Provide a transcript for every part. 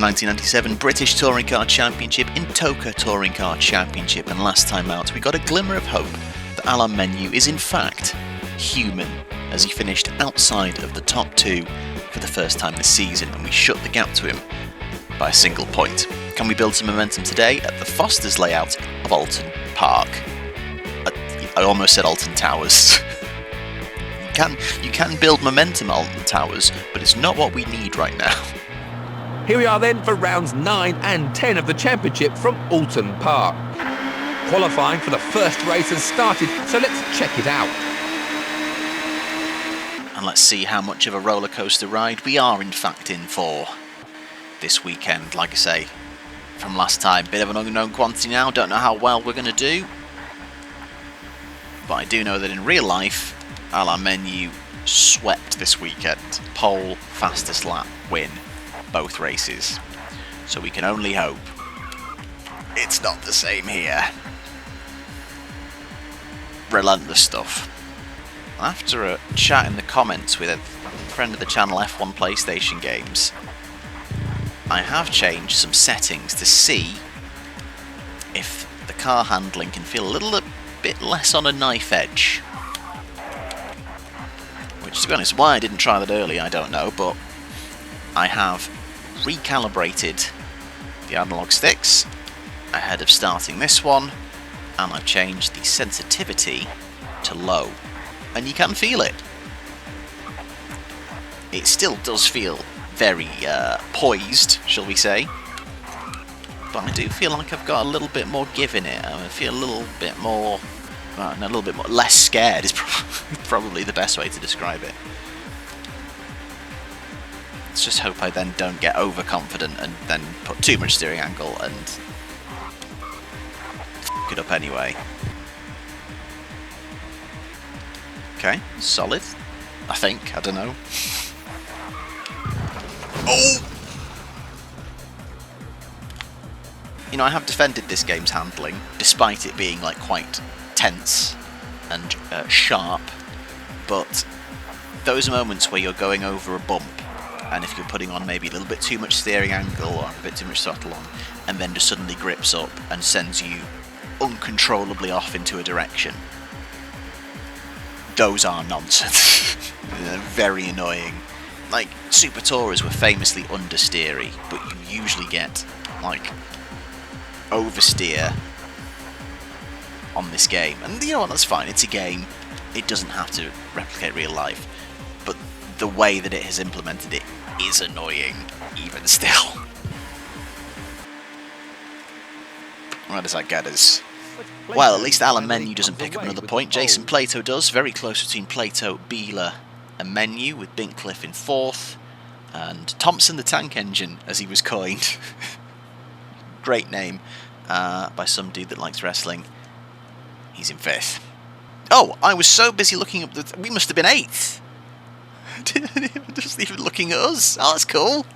1997 British Touring Car Championship in TOCA Touring Car Championship, and last time out we got a glimmer of hope that Alain Menu is in fact human, as he finished outside of the top two for the first time this season, and we shut the gap to him by a single point. Can we build some momentum today at the Foster's layout of Alton Park? I almost said Alton Towers. You can build momentum at Alton Towers, but it's not what we need right now. Here we are then for rounds 9 and 10 of the championship from Alton Park. Qualifying for the first race has started, so let's check it out. And let's see how much of a roller coaster ride we are in fact in for this weekend. Like I say, from last time, bit of an unknown quantity now, don't know how well we're going to do. But I do know that in real life, Alain Menu swept this weekend. Pole, fastest lap, win, both races. So we can only hope it's not the same here. Relentless stuff. After a chat in the comments with a friend of the channel, F1 PlayStation Games, I have changed some settings to see if the car handling can feel a little bit less on a knife edge. Which, to be honest, why I didn't try that earlier, I don't know, but I have recalibrated the analog sticks ahead of starting this one, and I've changed the sensitivity to low, and you can feel it. It still does feel very poised, shall we say, but I do feel like I've got a little bit more give in it. I feel a little bit more, less scared is probably the best way to describe it. Let's just hope I then don't get overconfident and then put too much steering angle and f*** it up anyway. Okay, solid. I think, I don't know. Oh! You know, I have defended this game's handling, despite it being like quite tense and sharp, but those moments where you're going over a bump, and if you're putting on maybe a little bit too much steering angle or a bit too much throttle on, and then just suddenly grips up and sends you uncontrollably off into a direction, those are nonsense. They're very annoying. Like, Super Tourers were famously understeery, but you usually get, like, oversteer on this game. And you know what, that's fine, it's a game, it doesn't have to replicate real life, but the way that it has implemented it is annoying, even still. Where does that get us? Well, at least Alain Menu doesn't pick up another point. Jason Plato does. Very close between Plato, Beeler and Menu, with Bincliffe in 4th. And Thompson the Tank Engine, as he was coined. Great name by some dude that likes wrestling. He's in 5th. Oh, I was so busy looking up that we must have been 8th. Just even looking at us. Oh, that's cool.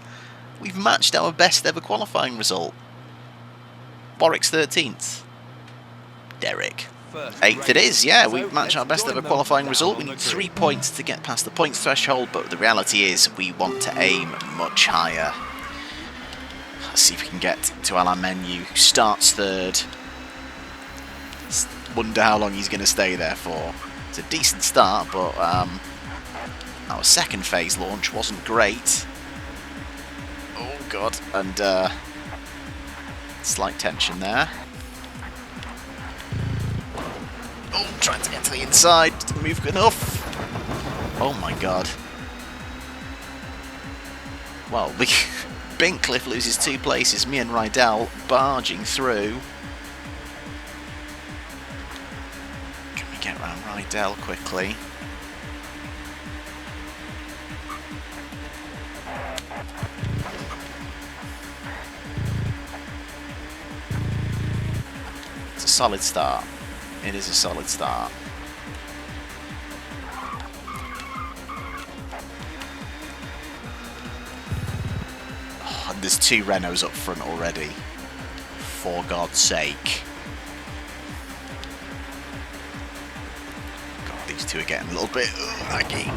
We've matched our best ever qualifying result. Warwick's 13th. Derek. 8th it is, yeah, we've matched our best ever qualifying result. We need 3 points to get past the points threshold, but the reality is we want to aim much higher. Let's see if we can get to Alain Menu, who starts 3rd. Wonder how long he's going to stay there for. It's a decent start, but our second phase launch wasn't great. Oh god, and slight tension there. Oh, trying to get to the inside, didn't move enough. Oh my god. Well, Bincliffe loses 2 places, me and Rydell barging through. Can we get around Rydell quickly? It's a solid start. It is a solid start. Oh, and there's 2 Renaults up front already. For God's sake. God, these 2 are getting a little bit laggy.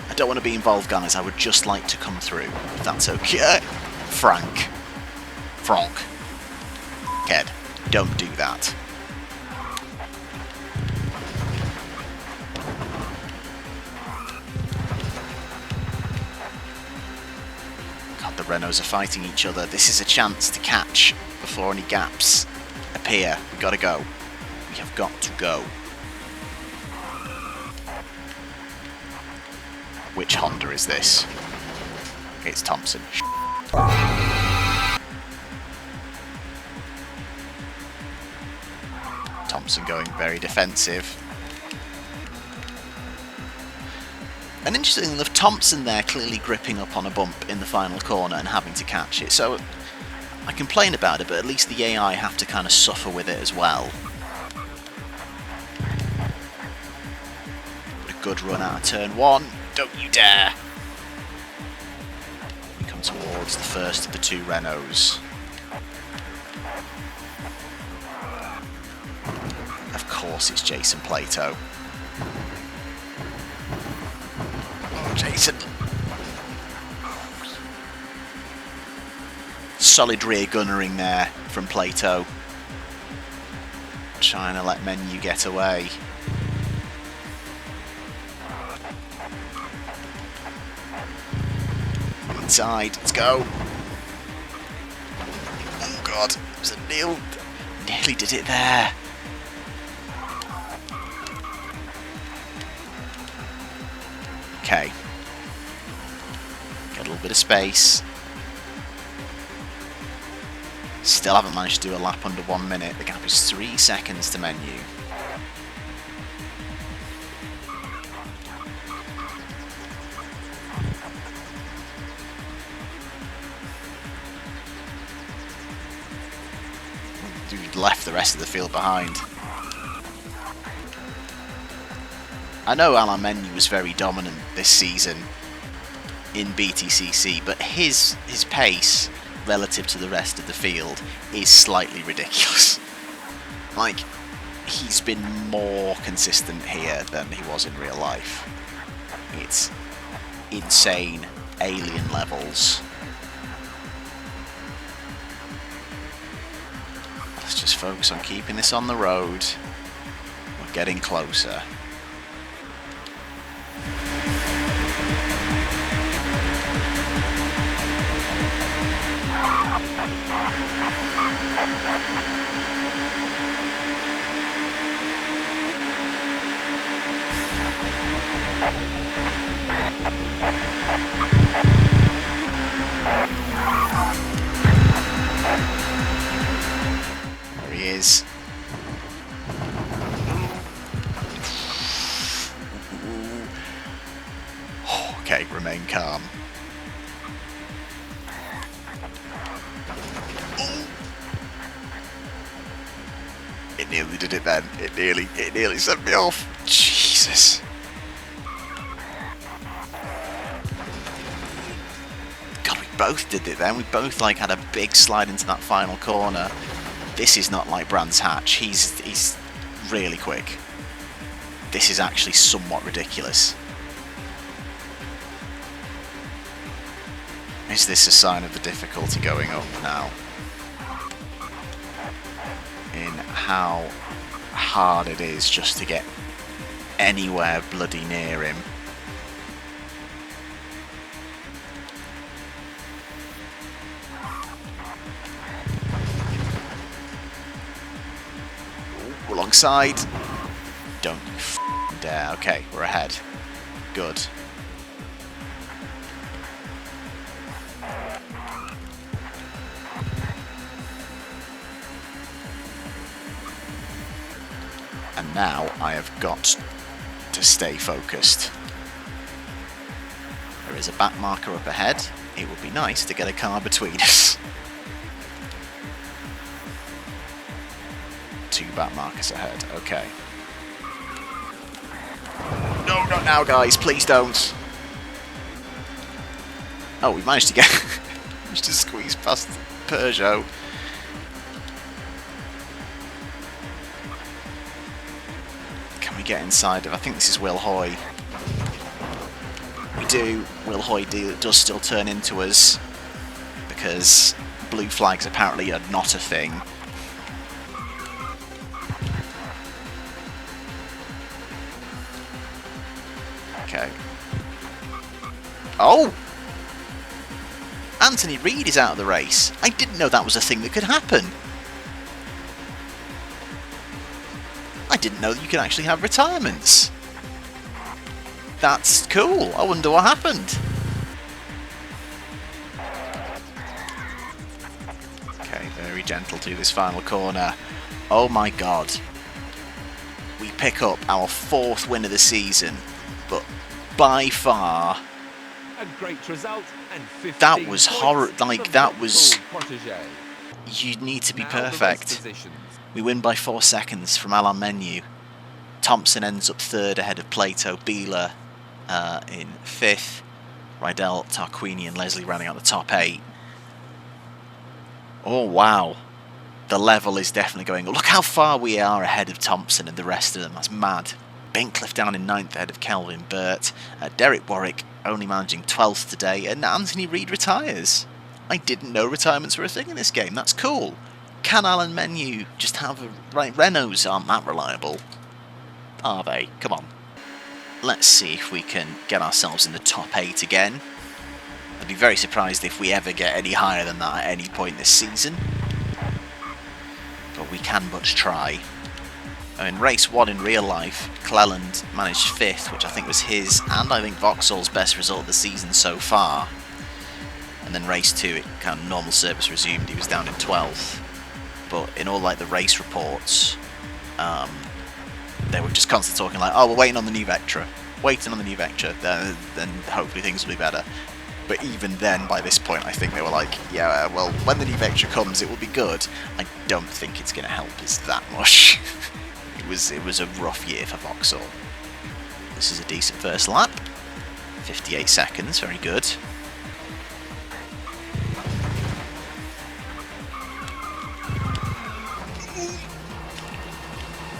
I don't want to be involved, guys. I would just like to come through, if that's okay. Frank. Ked, don't do that. God, the Renaults are fighting each other. This is a chance to catch before any gaps appear. We gotta go. We have got to go. Which Honda is this? It's Thompson. Thompson going very defensive. And interestingly enough, Thompson there clearly gripping up on a bump in the final corner and having to catch it. So I complain about it, but at least the AI have to kind of suffer with it as well. A good run out of turn one. Don't you dare! We come towards the first of the two Renaults. Of course it's Jason Plato. Oh, Jason! Solid rear gunnering there from Plato. Trying to let Menu get away. Inside, let's go. Oh god, it was a nearly did it there. Okay. Get a little bit of space. Still haven't managed to do a lap under 1 minute. The gap is 3 seconds to Menu. Dude left the rest of the field behind. I know Alain Menu was very dominant this season in BTCC, but his pace relative to the rest of the field is slightly ridiculous. Like, he's been more consistent here than he was in real life. It's insane, alien levels. Let's just focus on keeping this on the road. We're getting closer. There he is. Okay, remain calm. It nearly did it then. It nearly sent me off. Jesus. God, we both did it then. We both like had a big slide into that final corner. This is not like Brands Hatch. He's really quick. This is actually somewhat ridiculous. Is this a sign of the difficulty going up now? In how hard it is just to get anywhere bloody near him. Ooh, alongside. Don't you f***ing dare. Okay, we're ahead. Good. And now I have got to stay focused. There is a back marker up ahead. It would be nice to get a car between us. 2 back markers ahead, okay. No, not now guys, please don't. Oh, we managed to managed to squeeze past Peugeot. Get inside of, I think this is Will Hoy. We do. Will Hoy does still turn into us. The because blue flags apparently are not a thing. Okay. Oh! Anthony Reid is out of the race. I didn't know that was a thing that could happen. I didn't know that you could actually have retirements. That's cool. I wonder what happened. Okay, very gentle to this final corner. Oh my god. We pick up our 4th win of the season, but by far... A great result and 15 that was horrible. points Like, for that was... Protégé. You need to be Now the race perfect. positions. We win by 4 seconds from Alain Menu. Thompson ends up 3rd ahead of Plato Bieler in 5th. Rydell, Tarquini and Leslie rounding out the top 8. Oh wow. The level is definitely going up. Look how far we are ahead of Thompson and the rest of them. That's mad. Bincliffe down in 9th ahead of Kelvin Burt. Derek Warwick only managing 12th today. And Anthony Reid retires. I didn't know retirements were a thing in this game. That's cool. Can Alain Menu just have a... Right, Renaults aren't that reliable. Are they? Come on. Let's see if we can get ourselves in the top 8 again. I'd be very surprised if we ever get any higher than that at any point this season. But we can but try. In race 1 in real life, Cleland managed 5th, which I think was his and I think Vauxhall's best result of the season so far. And then race 2, it kind of normal service resumed, he was down in 12th. But in all like the race reports, they were just constantly talking like, oh, we're waiting on the new Vectra, then hopefully things will be better. But even then, by this point, I think they were like, yeah, well, when the new Vectra comes, it will be good. I don't think it's going to help us that much. It was a rough year for Vauxhall. This is a decent first lap. 58 seconds, very good.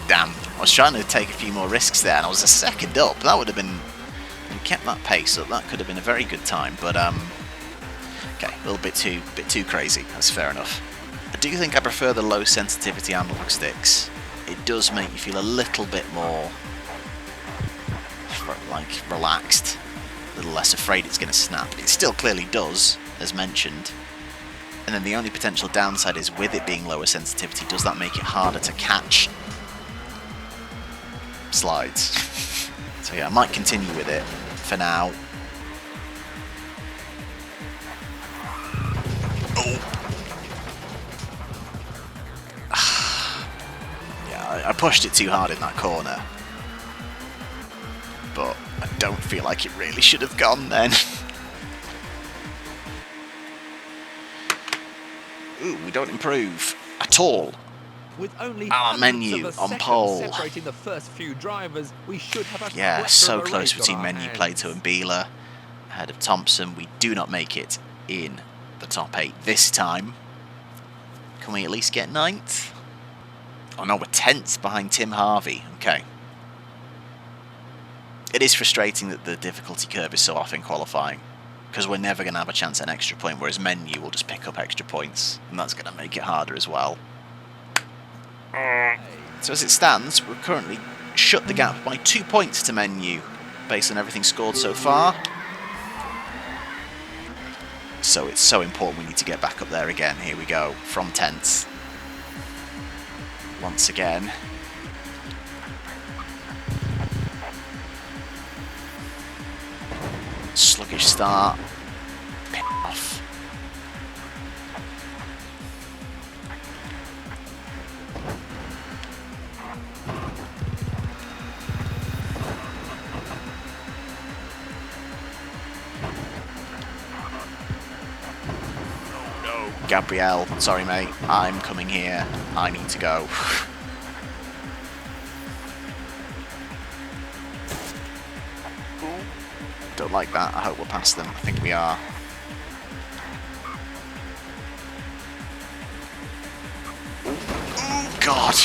Damn, I was trying to take a few more risks there, and I was a second up. That would have been... If we kept that pace up, that could have been a very good time, but okay, a little bit too crazy. That's fair enough. I do think I prefer the low sensitivity analog sticks. It does make you feel a little bit more like relaxed, a little less afraid it's going to snap. It still clearly does, as mentioned. And then the only potential downside is with it being lower sensitivity, does that make it harder to catch slides? So yeah, I might continue with it for now. Yeah, I pushed it too hard in that corner, but I don't feel like it really should have gone then. Ooh, we don't improve at all. With only Alain Menu on pole. Separating the first few drivers, we should have a Yeah, so cracker of a close race on between our Menu, hands. Plato and Bieler. Ahead of Thompson. We do not make it in the top 8 this time. Can we at least get 9th? Oh no, we're 10th behind Tim Harvey. Okay. It is frustrating that the difficulty curve is so off in qualifying, because we're never going to have a chance at an extra point, whereas Menu will just pick up extra points, and that's going to make it harder as well. So as it stands, we've currently shut the gap by 2 points to Menu, based on everything scored so far. So it's so important we need to get back up there again. Here we go, from 10th. Once again. Sluggish start. Pit off. No, Gabrielle, sorry mate, I'm coming here. I need to go. Don't like that. I hope we're past them. I think we are. Oh, God.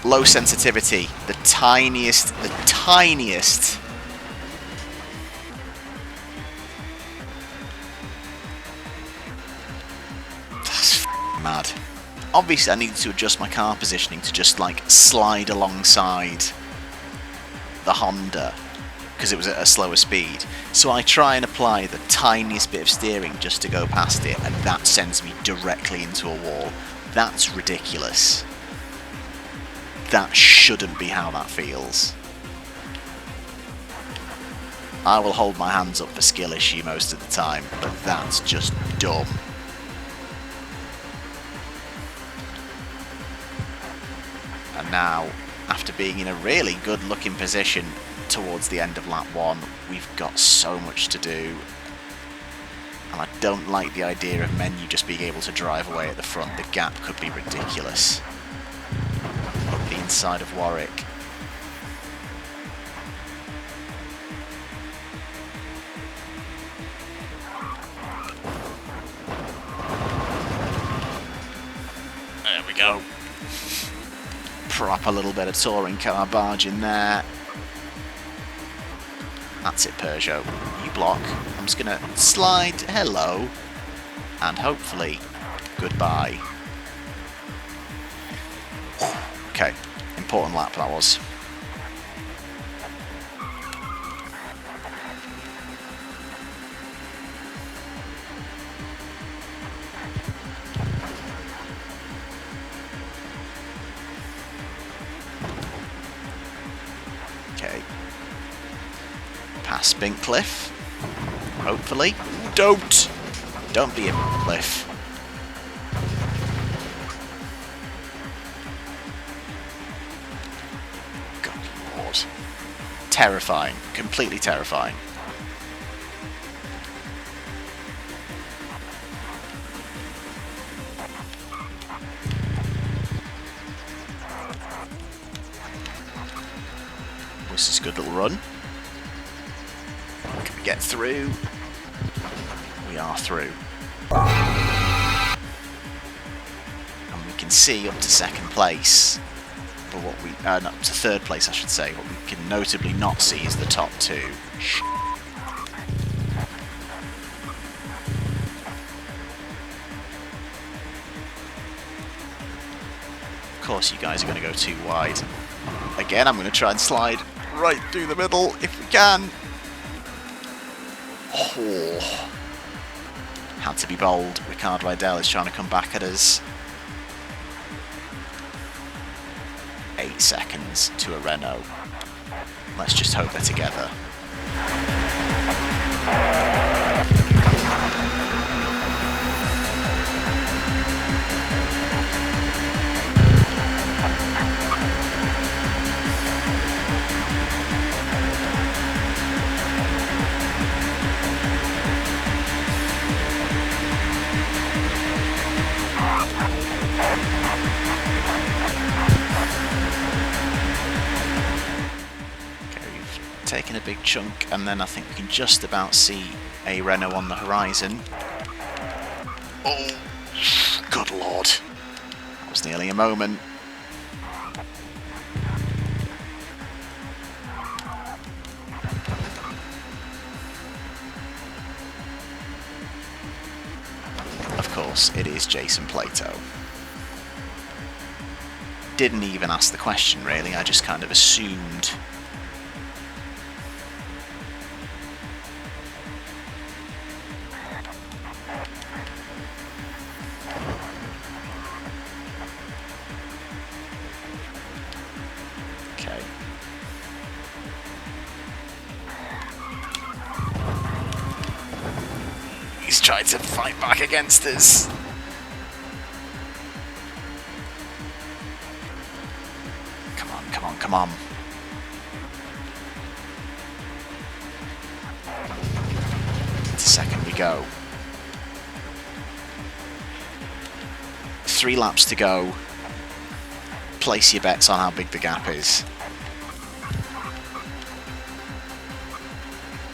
Low sensitivity. The tiniest. Obviously I needed to adjust my car positioning to just like slide alongside the Honda because it was at a slower speed. So I try and apply the tiniest bit of steering just to go past it, and that sends me directly into a wall. That's ridiculous. That shouldn't be how that feels. I will hold my hands up for skill issue most of the time, but that's just dumb. And now, after being in a really good looking position towards the end of lap 1, we've got so much to do. And I don't like the idea of Menu just being able to drive away at the front. The gap could be ridiculous. Up the inside of Warwick. There we go. Proper little bit of touring car barge in there. That's it, Peugeot. You block. I'm just going to slide hello and hopefully goodbye. Okay, important lap that was. Okay. Past Bincliffe. Hopefully. Don't be a Cliff. God Lord. Terrifying. Completely terrifying. This is a good little run. Can we get through? We are through. And we can see up to second place. But what we... no, up to third place, I should say. What we can notably not see is the top two. Of course, you guys are going to go too wide. Again, I'm going to try and slide right through the middle if we can. Oh. Had to be bold. Ricardo Idell is trying to come back at us. 8 seconds to a Renault. Let's just hope they're together. Taking a big chunk, and then I think we can just about see a Renault on the horizon. Oh, good lord. That was nearly a moment. Of course, it is Jason Plato. Didn't even ask the question, really. I just kind of assumed. He's tried to fight back against us. Come on, come on, come on. To second we go. 3 laps to go. Place your bets on how big the gap is.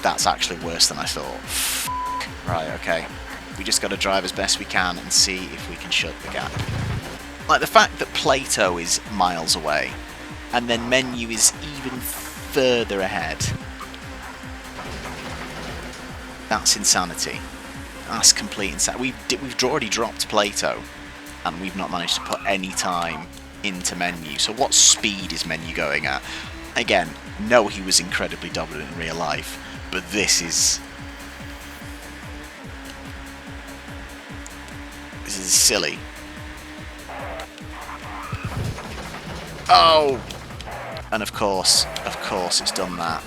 That's actually worse than I thought. Right, okay. We just got to drive as best we can and see if we can shut the gap. Like, the fact that Plato is miles away, and then Menu is even further ahead. That's insanity. That's complete insanity. We've already dropped Plato, and we've not managed to put any time into Menu. So what speed is Menu going at? Again, no, he was incredibly dominant in real life, but this is silly. Oh! And of course, it's done that.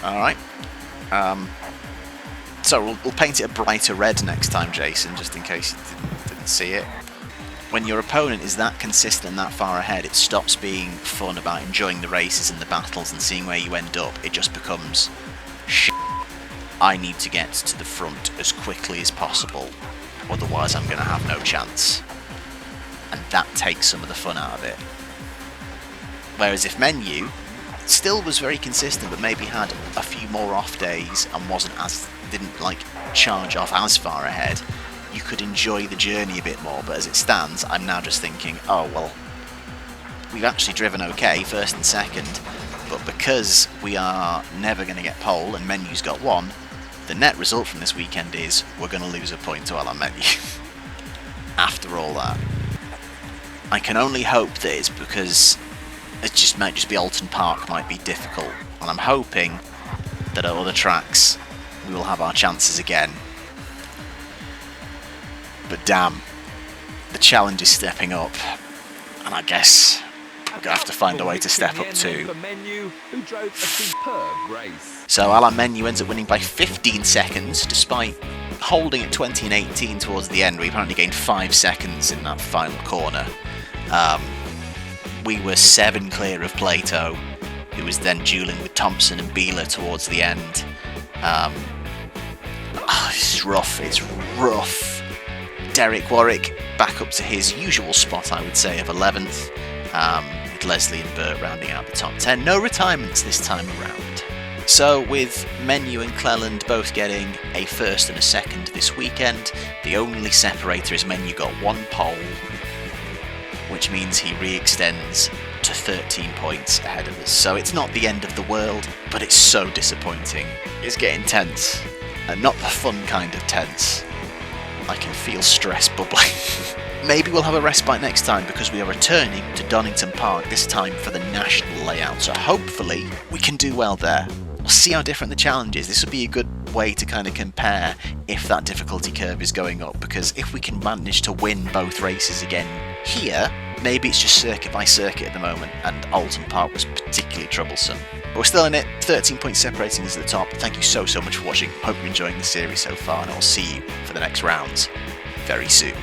Alright. So we'll paint it a brighter red next time, Jason, just in case you didn't see it. When your opponent is that consistent and that far ahead, it stops being fun about enjoying the races and the battles and seeing where you end up. It just becomes shit. I need to get to the front as quickly as possible, otherwise I'm going to have no chance. And that takes some of the fun out of it. Whereas if Menu still was very consistent, but maybe had a few more off days and didn't like charge off as far ahead, you could enjoy the journey a bit more. But as it stands, I'm now just thinking, oh well, we've actually driven okay, first and second, but because we are never going to get pole and Menu's got one, the net result from this weekend is we're going to lose a point to Alain Menu. After all that, I can only hope that it's because it might just be Alton Park might be difficult, and I'm hoping that at other tracks we will have our chances again. But damn, the challenge is stepping up, and I guess we're going to have to find a way to step up too. So Alain Menu ends up winning by 15 seconds, despite holding at 20 and 18 towards the end. We apparently gained 5 seconds in that final corner. We were 7 clear of Plato, who was then duelling with Thompson and Beeler towards the end. It's rough, it's rough. Derek Warwick back up to his usual spot, I would say, of 11th, with Leslie and Burt rounding out the top 10. No retirements this time around. So with Menu and Cleland both getting a first and a second this weekend, the only separator is Menu got 1 pole, which means he re-extends to 13 points ahead of us. So it's not the end of the world, but it's so disappointing. It's getting tense, and not the fun kind of tense. I can feel stress bubbling. Maybe we'll have a respite next time, because we are returning to Donington Park, this time for the national layout, so hopefully we can do well there. We'll see how different the challenge is. This would be a good way to kind of compare if that difficulty curve is going up, because if we can manage to win both races again here, maybe it's just circuit by circuit at the moment, and Alton Park was particularly troublesome. But we're still in it, 13 points separating us at the top. Thank you so much for watching. Hope you're enjoying the series so far, and I'll see you for the next rounds very soon.